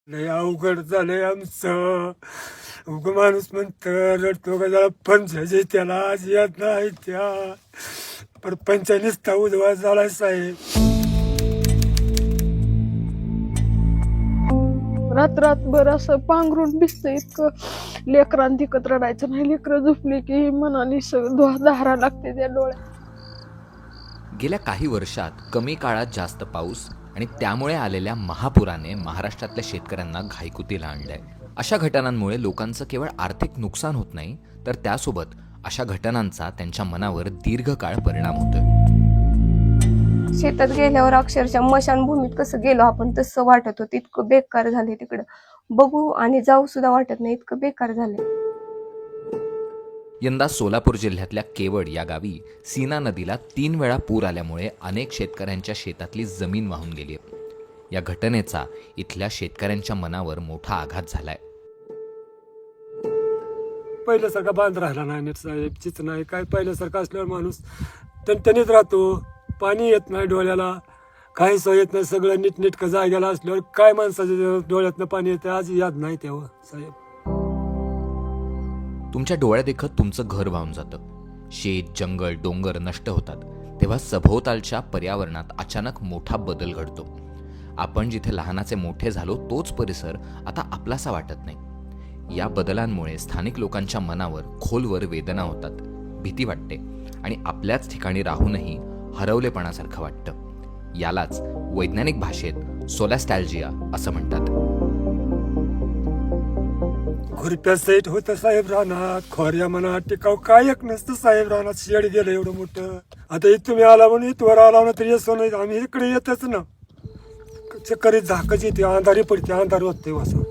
लय अवघड झालंय आमचं. उग माणूस म्हणतं रडतो का जरा पंचायची त्याला आज येत नाही त्या पण पंचायतीच उजवा झालाय साहेब. रात्रभर असं पांघरून भिजतं इतकं. लेकरांना तिकत रडायचं नाही. लेकरं झोपली की मनाने सगळं धारा लागते त्या डोळ्यात. गेल्या काही वर्षात कमी काळात जास्त पाऊस आणि त्यामुळे आलेल्या महापुराने महाराष्ट्रातल्या शेतकऱ्यांना घाईकुतीला आणलंय. अशा घटनांमुळे लोकांचं केवळ आर्थिक नुकसान होत नाही, तर त्यासोबत अशा घटनांचा त्यांच्या मनावर दीर्घकाळ परिणाम होतोय. शेतात गेल्यावर अक्षरशः मशानभूमीत कसं गेलो आपण तसं वाटत होतं. इतकं बेकार झाले तिकडं. बघू आणि जाऊ सुद्धा वाटत नाही, इतकं बेकार झालंय. यंदा सोलापूर जिल्ह्यातल्या केवड या गावी सीना नदीला 3 वेळा पूर आल्यामुळे अनेक शेतकऱ्यांच्या शेतातली जमीन वाहून गेली. या घटनेचा इथल्या शेतकऱ्यांच्या मनावर मोठा आघात झालाय. पहिल्यासारखा बांध राहिला नाही नीट साहेब. चिच नाही काय. पहिल्यासारखा असल्यावर माणूस टणटणीत राहतो. पाणी येत नाही डोळ्याला, काही सोय येत नाही. सगळं नीटनेटकं जाग्याला असल्यावर काय माणसाच्या डोळ्यातनं पाणी येतं आज याद नाही तेव्हा साहेब. तुमच्या डोळ्यादेखत तुमचं घर वाहून जातं. शेत, जंगल, डोंगर नष्ट होतात. तेव्हा सभोवतालच्या पर्यावरणात अचानक मोठा बदल घडतो. आपण जिथे लहानाचे मोठे झालो तोच परिसर आता आपलासा वाटत नाही. या बदलांमुळे स्थानिक लोकांच्या मनावर खोलवर वेदना होतात, भीती वाटते आणि आपल्याच ठिकाणी राहूनही हरवलेपणासारखं वाटतं. यालाच वैज्ञानिक भाषेत सोलॅस्टॅल्जिया असं म्हणतात. खुरप्या साईट होतं साहेब रानात, खोऱ्या मनात टिकाव काय एक नसतं साहेब रानात. शेड गेलं एवढं मोठं. आता इथं तुम्ही आला म्हणून इथवर आला ना तरी येतो नाही. आम्ही इकडे येतच ना. चक्करीत झाकच येते, अंधारी पडते, अंधार होते असं.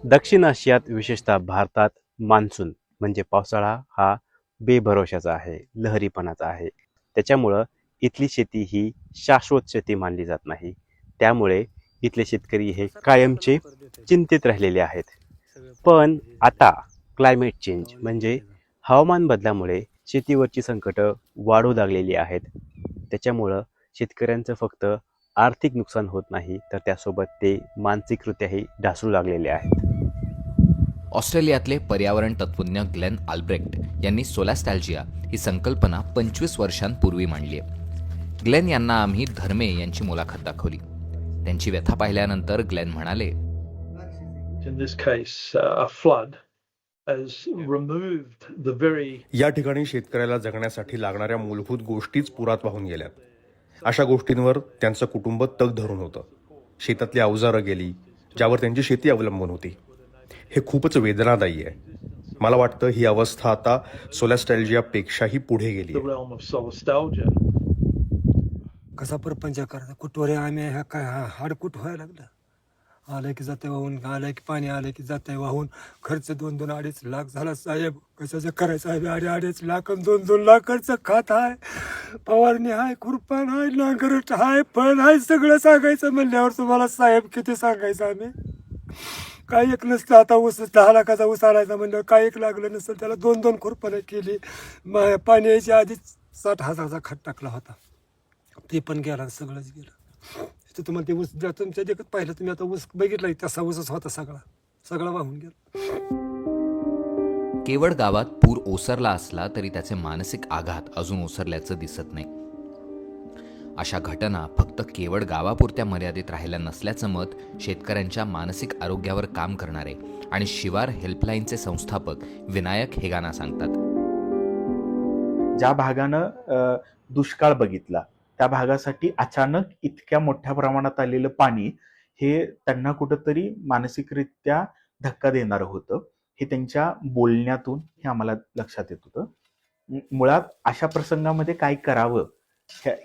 दक्षिण आशियात विशेषतः भारतात मान्सून म्हणजे पावसाळा हा बेभरोशाचा आहे, लहरीपणाचा आहे. त्याच्यामुळं इथली शेती ही शाश्वत शेती मानली जात नाही. त्यामुळे इथले शेतकरी हे कायमचे चिंतित राहिलेले आहेत. पण आता क्लायमेट चेंज म्हणजे हवामान बदलामुळे शेतीवरची संकटं वाढू लागलेली आहेत. त्याच्यामुळं शेतकऱ्यांचं फक्त आर्थिक नुकसान होत नाही, तर त्यासोबत ते मानसिकरित्याही ढासळू लागलेले आहेत. ऑस्ट्रेलियातले पर्यावरण तत्त्वज्ञ ग्लेन आल्ब्रेक्ट यांनी सोलॅस्टॅल्जिया ही संकल्पना 25 वर्षांपूर्वी मांडली आहे. ग्लेन यांना आम्ही धर्मे यांची मुलाखत दाखवली. त्यांची व्यथा पाहिल्यानंतर ग्लेन म्हणाले, In this case, a flood has removed the very या ठिकाणी शेतकऱ्याला जगण्यासाठी लागणाऱ्या मूलभूत गोष्टीच पुरात वाहून गेल्यात. अशा गोष्टींवर त्यांचं कुटुंब तग धरून होतं. शेतातली अवजारं गेली ज्यावर त्यांची शेती अवलंबून होती. हे खूपच वेदनादायी आहे. मला वाटतं ही अवस्था आता सोलॅस्टॅल्जियापेक्षाही पुढे गेली the आहे. realm of solastalgia. कसा परपंच करायचा. कुठवर आम्ही ह्या काय हाडकुट व्हायला लागलं. आलं की जाते वाहून, आलं की पाणी आलं की जाते वाहून. खर्च 2-2-2.5 लाख झाला साहेब. कशाचं करायचं आहे. 2.5 लाख 2-2 लाख खर्च खात आहे. फवारणी आहे, खुरपान आहे, नांगरट आहे, फळ आहे. सगळं सांगायचं म्हणल्यावर तुम्हाला साहेब किती सांगायचं आम्ही. काय एक नसतं. आता ऊस 10 लाखाचा ऊस आणायचा म्हणल्यावर काय एक लागलं नसतं. त्याला 2-2 खुरपानं केली. पाणी यायच्या आधीच 60,000चा खत टाकला होता. ते पण गेला, सगळंच गेलं. तर तुम्हाला ते ऊस ज्या तुमच्या देखत पाहिलं तुम्ही आता ऊस बघितला तसा ऊसच होता. सगळा वाहून गेला. केवड गावात पूर ओसरला असला तरी त्याचे मानसिक आघात अजून ओसरल्याचं दिसत नाही. अशा घटना फक्त केवड गावापुरत्या मर्यादित राहिल्या नसल्याचं मत शेतकऱ्यांच्या मानसिक आरोग्यावर काम करणारे आणि शिवार हेल्पलाईनचे संस्थापक विनायक हेगाना सांगतात. ज्या भागानं दुष्काळ बघितला त्या भागासाठी अचानक इतक्या मोठ्या प्रमाणात आलेलं पाणी हे त्यांना कुठंतरी मानसिकरित्या धक्का देणारं होतं. हे त्यांच्या बोलण्यातून हे आम्हाला लक्षात येत होतं. मुळात अशा प्रसंगामध्ये काय करावं,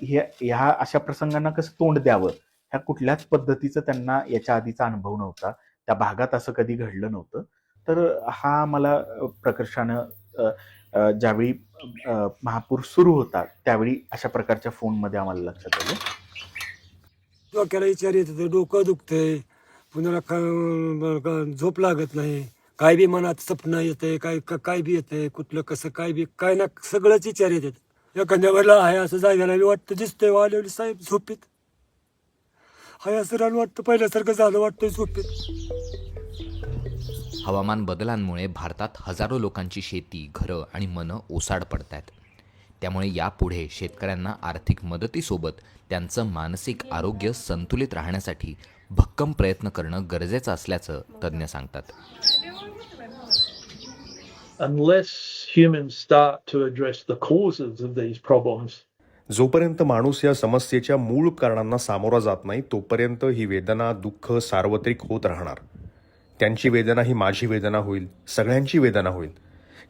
ह्या अशा प्रसंगांना कसं तोंड द्यावं, ह्या कुठल्याच पद्धतीचं त्यांना याच्या आधीचा अनुभव नव्हता. त्या भागात असं कधी घडलं नव्हतं. तर हा मला प्रकर्षानं ज्यावेळी महापूर सुरू होता त्यावेळी अशा प्रकारच्या फोनमध्ये आम्हाला लक्षात आलं. डोक्याला विचार येत होते, डोकं दुखतंय, पुन्हा झोप लागत नाही, काय बी मनात स्वप्न येतंय, काय बी येतंय, कुठलं कसं काय बी काय ना सगळंच विचार येतात. एखाद्या वेळेला आहे असं जायला वाटतं दिसतंय वाढवली साहेब झोपीत. हाय असं रान वाटतं पहिल्यासारखं झालं वाटतंय झोपेत. हवामान बदलांमुळे भारतात हजारो लोकांची शेती, घरं आणि मनं ओसाड पडत आहेत. त्यामुळे यापुढे शेतकऱ्यांना आर्थिक मदतीसोबत त्यांचं मानसिक आरोग्य संतुलित राहण्यासाठी भक्कम प्रयत्न करणं गरजेचं असल्याचं तज्ज्ञ सांगतात. Unless humans start to address the causes of these problems, जोपर्यंत माणूस या समस्येच्या मूळ कारणांना सामोरा जात नाही तोपर्यंत ही वेदना, दुःख सार्वत्रिक होत राहणार. त्यांची वेदना ही माझी वेदना होईल, सगळ्यांची वेदना होईल,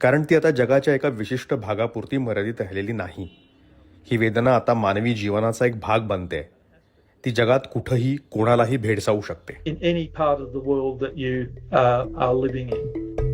कारण ती आता जगाच्या एका विशिष्ट भागापुरती मर्यादित राहिलेली नाही. ही वेदना आता मानवी जीवनाचा एक भाग बनते. ती जगात कुठंही कोणालाही भेडसावू शकते. in any part of the world that you are living in.